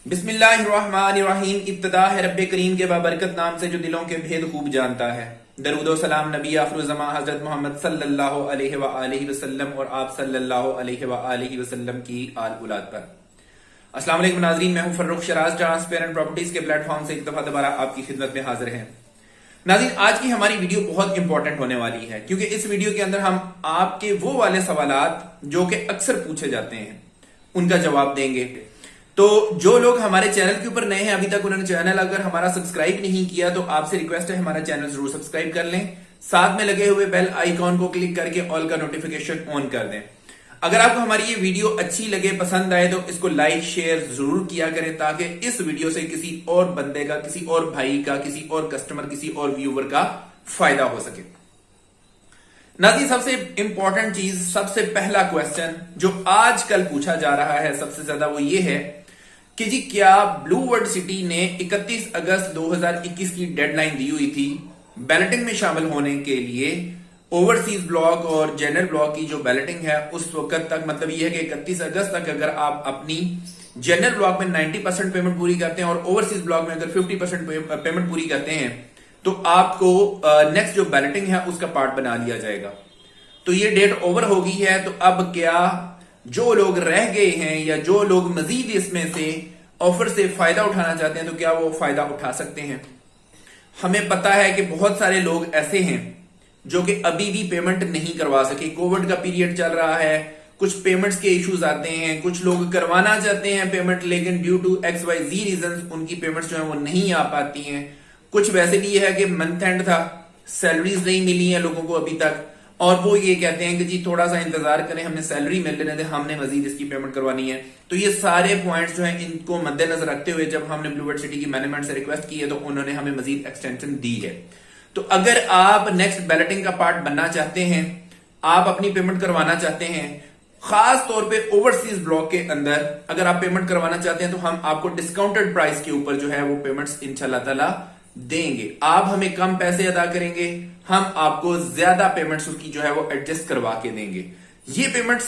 बिस्मिल्लाहिर्रहमानिर्रहीम। इब्तिदा है रब्बे करीम के बाबरकत नाम से जो दिलों के भेद खूब जानता है। दरूद व सलाम नबी आखिरुज़्ज़मा हज़रत मोहम्मद सल्लल्लाहु अलैहि व आलिहि वसल्लम और आप सल्लल्लाहु अलैहि व आलिहि वसल्लम की आल औलाद पर। अस्सलाम वालेकुम नाज़रीन, मैं हूं फर्रुख शराज, ट्रांसपेरेंट प्रॉपर्टीज के प्लेटफॉर्म से एक दफा दोबारा आपकी खिदमत में हाजिर हैं। नाज़रीन, आज की हमारी वीडियो बहुत इंपॉर्टेंट होने वाली है क्योंकि इस वीडियो के अंदर हम आपके वो वाले सवालात जो कि अक्सर पूछे जाते हैं उनका जवाब देंगे। तो जो लोग हमारे चैनल के ऊपर नए हैं, अभी तक उन्होंने चैनल अगर हमारा सब्सक्राइब नहीं किया तो आपसे रिक्वेस्ट है हमारा चैनल जरूर सब्सक्राइब कर लें। साथ में लगे हुए बेल आइकॉन को क्लिक करके ऑल का नोटिफिकेशन ऑन कर दें। अगर आपको हमारी ये वीडियो अच्छी लगे, पसंद आए तो इसको लाइक शेयर जरूर किया करें ताकि इस वीडियो से किसी और बंदे का, किसी और भाई का, किसी और कस्टमर, किसी और व्यूवर का फायदा हो सके। नाज़रीन, सबसे इंपॉर्टेंट चीज, सबसे पहला क्वेश्चन जो आजकल पूछा जा रहा है सबसे ज्यादा वो ये है कि जी क्या ब्लू वर्ल्ड सिटी ने 31 अगस्त 2021 की डेडलाइन दी हुई थी बैलेटिंग में शामिल होने के लिए। ओवरसीज ब्लॉक और जनरल ब्लॉक की जो बैलेटिंग है उस वक्त तक, मतलब ये है कि 31 अगस्त तक अगर आप अपनी जनरल ब्लॉक में 90% पेमेंट पूरी करते हैं और ओवरसीज ब्लॉक में अगर 50% पेमेंट पूरी करते हैं तो आपको नेक्स्ट जो बैलेटिंग है उसका पार्ट बना लिया जाएगा। तो ये डेट ओवर हो गई है। तो अब क्या जो लोग रह गए हैं या जो लोग मजीद इसमें से ऑफर से फायदा उठाना चाहते हैं तो क्या वो फायदा उठा सकते हैं? हमें पता है कि बहुत सारे लोग ऐसे हैं जो कि अभी भी पेमेंट नहीं करवा सके। कोविड का पीरियड चल रहा है, कुछ पेमेंट्स के इश्यूज आते हैं, कुछ लोग करवाना चाहते हैं पेमेंट लेकिन ड्यू टू XYZ रीजंस उनकी पेमेंट्स जो है वो नहीं आ पाती हैं। कुछ वैसे भी है कि मंथ एंड था, सैलरीज नहीं मिली है लोगों को अभी तक और वो ये कहते हैं कि जी थोड़ा सा इंतजार करें, हमने सैलरी मिल लेने दे, हमने मजीद इसकी पेमेंट करवानी है। तो ये सारे पॉइंट्स जो हैं इनको मद्देनजर रखते हुए जब हमने ब्लू वर्ल्ड सिटी की मैनेजमेंट से रिक्वेस्ट की है तो उन्होंने हमें मजीद एक्सटेंशन दी है। तो अगर आप नेक्स्ट बैलेटिंग का पार्ट बनना चाहते हैं, आप अपनी पेमेंट करवाना चाहते हैं, खास तौर पे ओवरसीज ब्लॉक के अंदर अगर आप पेमेंट करवाना चाहते हैं तो हम आपको डिस्काउंटेड प्राइस के ऊपर जो है वो पेमेंट्स इंशाल्लाह ताला देंगे। आप हमें कम पैसे अदा करेंगे, हम आपको ज्यादा पेमेंट्स उसकी जो है वो एडजस्ट करवा के देंगे। ये पेमेंट्स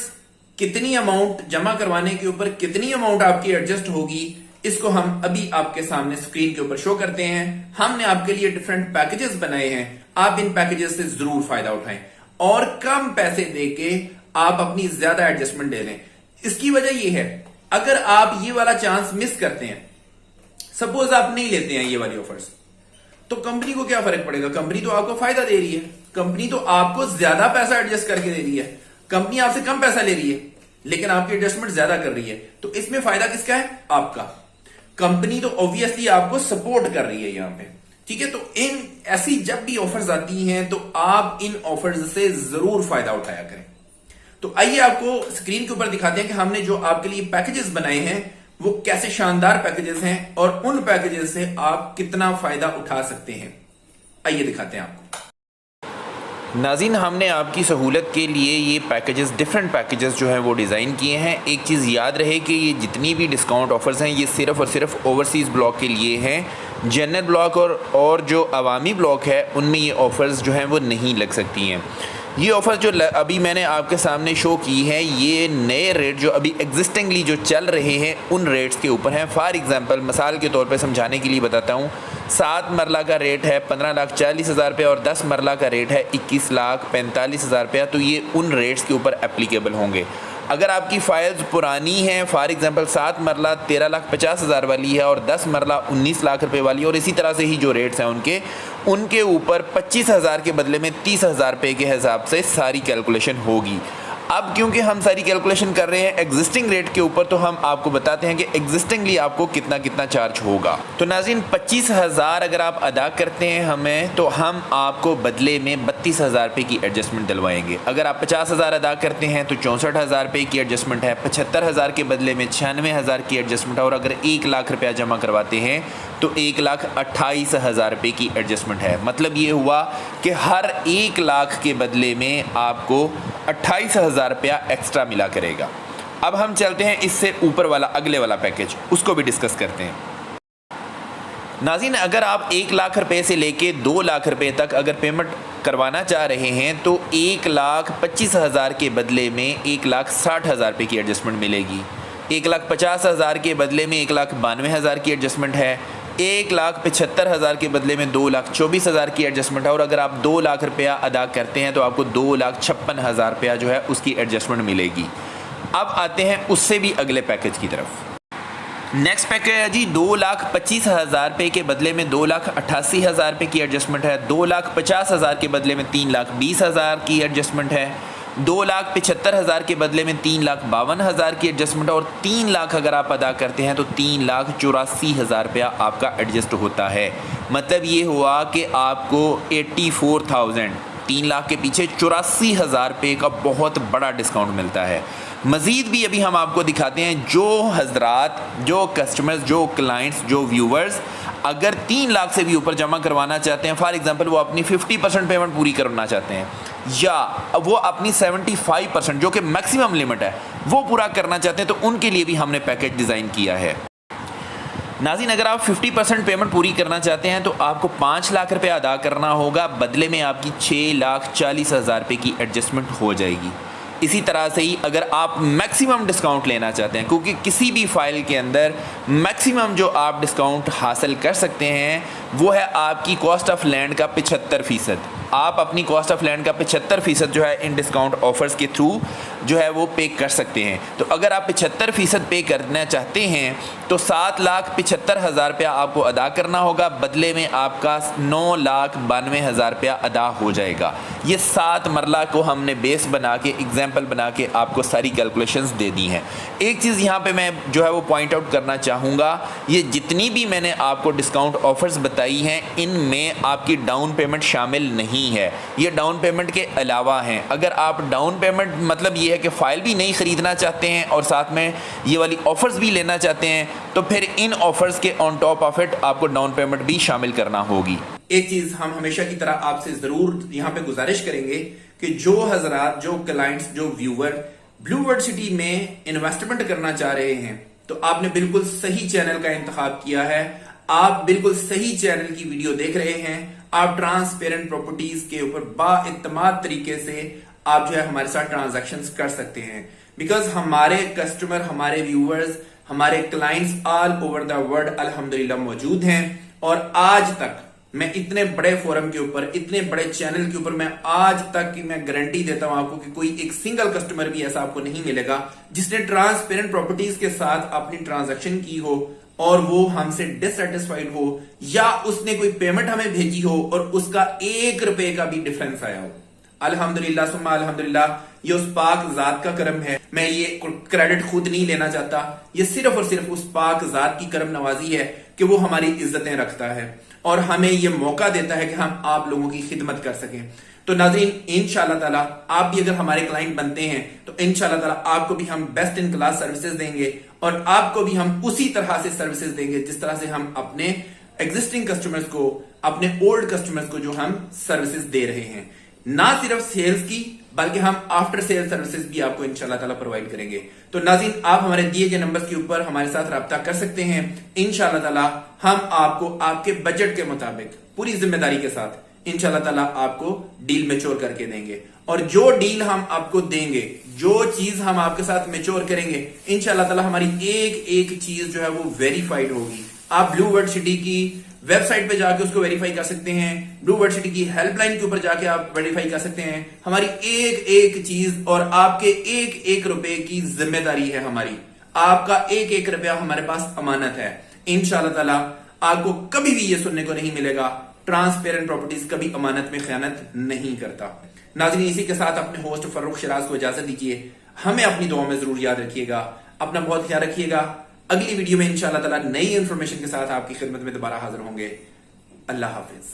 कितनी अमाउंट जमा करवाने के ऊपर कितनी अमाउंट आपकी एडजस्ट होगी इसको हम अभी आपके सामने स्क्रीन के ऊपर शो करते हैं। हमने आपके लिए डिफरेंट पैकेजेस बनाए हैं, आप इन पैकेजेस से जरूर फायदा उठाएं और कम पैसे देके आप अपनी ज्यादा एडजस्टमेंट दे दें। इसकी वजह यह है अगर आप ये वाला चांस मिस करते हैं, सपोज आप नहीं लेते हैं ये वाली ऑफर्स, तो कंपनी को क्या फर्क पड़ेगा? कंपनी तो आपको फायदा दे रही है, कंपनी तो आपको ज्यादा पैसा एडजस्ट करके दे रही है। कंपनी आपसे कम पैसा ले रही है लेकिन आपकी एडजस्टमेंट ज्यादा कर रही है। तो इसमें फायदा किसका है? आपका। कंपनी तो ऑब्वियसली आपको सपोर्ट कर रही है यहां पे, ठीक है। तो इन ऐसी जब भी ऑफर्स आती हैं तो आप इन ऑफर्स से जरूर फायदा उठाया करें। तो आइए आपको स्क्रीन के ऊपर दिखाते हैं कि हमने जो आपके लिए पैकेजेस बनाए हैं वो कैसे शानदार पैकेजेस हैं और उन पैकेजेस से आप कितना फायदा उठा सकते हैं। आइए दिखाते हैं आपको। नाज़रीन, हमने आपकी सहूलत के लिए ये पैकेजेस, डिफरेंट पैकेजेस जो हैं वो डिज़ाइन किए हैं। एक चीज़ याद रहे कि ये जितनी भी डिस्काउंट ऑफर्स हैं ये सिर्फ़ और सिर्फ ओवरसीज़ ब्लॉक के लिए हैं। जनरल ब्लॉक और जो अवामी ब्लॉक है उनमें ये ऑफ़र्स जो हैं वो नहीं लग सकती हैं। ये ऑफ़र जो अभी मैंने आपके सामने शो की है ये नए रेट जो अभी एग्जिस्टिंगली जो चल रहे हैं उन रेट्स के ऊपर हैं। फॉर एग्जांपल, मिसाल के तौर पे समझाने के लिए बताता हूँ, 7 मरला का रेट है 15,40,000 रुपये और 10 मरला का रेट है 21,45,000 रुपया। तो ये उन रेट्स के ऊपर एप्लीकेबल होंगे। अगर आपकी फाइल्स पुरानी हैं, फॉर एग्जांपल 7 मरला 13,50,000 वाली है और 10 मरला 19 लाख रुपए वाली, और इसी तरह से ही जो रेट्स हैं उनके ऊपर 25,000 के बदले में 30,000 रुपये के हिसाब से सारी कैलकुलेशन होगी। अब क्योंकि हम सारी कैलकुलेशन कर रहे हैं एग्जिस्टिंग रेट के ऊपर तो हम आपको बताते हैं कि एग्जिस्टिंगली आपको कितना कितना चार्ज होगा। तो नाज़रीन, 25,000 अगर आप अदा करते हैं हमें तो हम आपको बदले में 32,000 रुपये की एडजस्टमेंट दिलवाएंगे। अगर आप 50,000 अदा करते हैं तो 64,000 रुपये की एडजस्टमेंट है। 75,000 के बदले में 96,000 की एडजस्टमेंट है और अगर 1 लाख रुपया जमा करवाते हैं तो 1,28,000 रुपये की एडजस्टमेंट है। मतलब ये हुआ कि हर 1 लाख के बदले में आपको 28,000 रुपया एक्स्ट्रा मिला करेगा। अब हम चलते हैं इससे ऊपर वाला अगले वाला पैकेज, उसको भी डिस्कस करते हैं। नाज़रीन, अगर आप 1 लाख रुपए से लेके 2 लाख रुपए तक अगर पेमेंट करवाना चाह रहे हैं तो 1,25,000 के बदले में 1,60,000 रुपये की एडजस्टमेंट मिलेगी। 1,50,000 کے بدلے میں 1,92,000 کی ایڈجسٹمنٹ ہے, 1,75,000 کے بدلے میں 2,24,000 کی ایڈجسٹمنٹ ہے, اور اگر آپ 2 لاکھ روپیہ ادا کرتے ہیں تو آپ کو 2,56,000 روپیہ جو ہے اس کی ایڈجسٹمنٹ ملے گی. اب آتے ہیں اس سے بھی اگلے پیکج کی طرف. نیکسٹ پیکج ہے جی 2,25,000 روپے کے بدلے میں 2,88,000 روپے کی ایڈجسٹمنٹ ہے, 2,50,000 کے بدلے میں 3,20,000 کی ایڈجسٹمنٹ ہے, 2,75,000 کے بدلے میں 3,52,000 کی ایڈجسٹمنٹ ہے, اور 3 لاکھ اگر آپ ادا کرتے ہیں تو 3,84,000 روپیہ آپ کا ایڈجسٹ ہوتا ہے. مطلب یہ ہوا کہ آپ کو 84,000 3 لاکھ کے پیچھے 84,000 روپے کا بہت بڑا ڈسکاؤنٹ ملتا ہے. مزید بھی ابھی ہم آپ کو دکھاتے ہیں. جو حضرات, جو کسٹمرز, جو کلائنٹس, جو ویورز اگر 3 لاکھ سے بھی اوپر جمع کروانا چاہتے ہیں, فار ایگزامپل وہ اپنی 50% پیمنٹ پوری کرنا چاہتے ہیں, یا وہ اپنی 75% جو کہ میکسیمم لمٹ ہے وہ پورا کرنا چاہتے ہیں, تو ان کے لیے بھی ہم نے پیکج ڈیزائن کیا ہے. ناظرین, اگر آپ 50% پیمنٹ پوری کرنا چاہتے ہیں تو آپ کو 5 لاکھ روپے ادا کرنا ہوگا, بدلے میں آپ کی 6,40,000 روپے کی ایڈجسٹمنٹ ہو جائے گی. اسی طرح سے ہی اگر آپ میکسیمم ڈسکاؤنٹ لینا چاہتے ہیں, کیونکہ کسی بھی فائل کے اندر میکسیمم جو آپ ڈسکاؤنٹ حاصل کر سکتے ہیں وہ ہے آپ کی کاسٹ آف لینڈ کا 75%. آپ اپنی کاسٹ آف لینڈ کا 75% جو ہے ان ڈسکاؤنٹ آفرز کے تھرو جو ہے وہ پے کر سکتے ہیں. تو اگر آپ 75% پے کرنا چاہتے ہیں تو 7,75,000 روپیہ آپ کو ادا کرنا ہوگا, بدلے میں آپ کا 9,92,000 روپیہ ادا ہو جائے گا. یہ 7 مرلہ کو ہم نے بیس بنا کے, ایگزامپل بنا کے آپ کو ساری کیلکولیشنز دے دی ہیں. ایک چیز یہاں پہ میں جو ہے وہ پوائنٹ آؤٹ کرنا چاہوں گا, یہ جتنی بھی میں نے آپ کو ڈسکاؤنٹ آفرز بتائی ہیں ان میں آپ کی ڈاؤن پیمنٹ شامل نہیں ہے, یہ ڈاؤن پیمنٹ کے علاوہ ہیں. اگر آپ ڈاؤن پیمنٹ مطلب یہ ہے کہ فائل بھی نہیں خریدنا چاہتے ہیں اور ساتھ میں یہ والی آفرز بھی لینا چاہتے ہیں تو پھر ان آفرز کے آن ٹاپ آف اٹ آپ کو ڈاؤن پیمنٹ بھی شامل کرنا ہوگی. ایک چیز ہم ہمیشہ کی طرح آپ سے ضرور یہاں پہ گزارش کریں گے کہ جو حضرات, جو کلائنٹس, جو ویور بلو ورڈ سٹی میں انویسٹمنٹ کرنا چاہ رہے ہیں تو آپ نے بالکل صحیح چینل کا انتخاب کیا ہے. آپ بالکل صحیح چینل کی ویڈیو دیکھ رہے ہیں. آپ ٹرانسپیرنٹ پراپرٹیز کے اوپر با اعتماد طریقے سے آپ جو ہے ہمارے ساتھ ٹرانزیکشنز کر سکتے ہیں, بیکاز ہمارے کسٹمر, ہمارے ویورز, ہمارے clients all over the world الحمدللہ موجود ہیں. اور آج تک میں اتنے بڑے فورم کے اوپر, اتنے بڑے چینل کے اوپر میں آج تک میں گارنٹی دیتا ہوں آپ کو کہ کوئی ایک سنگل کسٹمر بھی ایسا آپ کو نہیں ملے گا جس نے ٹرانسپیرنٹ پراپرٹیز کے ساتھ اپنی ٹرانزیکشن کی ہو اور وہ ہم سے ڈسسیٹسفائیڈ ہو, یا اس نے کوئی پیمنٹ ہمیں بھیجی ہو اور اس کا 1 روپے کا بھی ڈیفرنس آیا ہو. الحمدللہ ثم الحمدللہ, یہ اس پاک ذات کا کرم ہے. میں یہ کریڈٹ خود نہیں لینا چاہتا, یہ صرف اور صرف اس پاک ذات کی کرم نوازی ہے کہ وہ ہماری عزتیں رکھتا ہے اور ہمیں یہ موقع دیتا ہے کہ ہم آپ لوگوں کی خدمت کر سکیں. تو ناظرین, انشاءاللہ تعالی آپ بھی اگر ہمارے کلائنٹ بنتے ہیں تو انشاءاللہ تعالی آپ کو بھی ہم بیسٹ ان کلاس سروسز دیں گے, اور آپ کو بھی ہم اسی طرح سے سروسز دیں گے جس طرح سے ہم اپنے ایگزسٹنگ کسٹمرز کو, اپنے اولڈ کسٹمرز کو جو ہم سروسز دے رہے ہیں. نہ صرف سیلز کی بلکہ ہم آفٹر سیل سروسز بھی آپ کو انشاءاللہ تعالی پرووائڈ کریں گے. تو ناظرین, آپ ہمارے دیے گئے نمبرز کے اوپر ہمارے ساتھ رابطہ کر سکتے ہیں. انشاءاللہ تعالی ہم آپ کو آپ کے بجٹ کے مطابق پوری ذمہ داری کے ساتھ انشاءاللہ تعالی آپ کو ڈیل میچور کر کے دیں گے. اور جو ڈیل ہم آپ کو دیں گے, جو چیز ہم آپ کے ساتھ میچور کریں گے, انشاءاللہ تعالی ہماری ایک ایک چیز جو ہے وہ ویریفائیڈ ہوگی. آپ بلو ورڈ سٹی کی ویب سائٹ پہ جا کے اس کو ویریفائی کر سکتے ہیں, بلو ورڈ سٹی کی ہیلپ لائن کے اوپر جا کے آپ ویریفائی کر سکتے ہیں. ہماری ایک ایک چیز اور آپ کے ایک ایک روپے کی ذمہ داری ہے ہماری. آپ کا ایک ایک روپیہ ہمارے پاس امانت ہے. انشاءاللہ تعالی آپ کو کبھی بھی یہ سننے کو نہیں ملے گا ٹرانسپیرنٹ پراپرٹیز کبھی امانت میں خیانت نہیں کرتا. ناظرین, اسی کے ساتھ اپنے ہوسٹ فاروق شیراز کو اجازت دیجیے. ہمیں اپنی دعاؤں میں ضرور یاد رکھیے گا. اپنا بہت خیال رکھیے گا. اگلی ویڈیو میں انشاءاللہ تعالی نئی انفارمیشن کے ساتھ آپ کی خدمت میں دوبارہ حاضر ہوں گے. اللہ حافظ.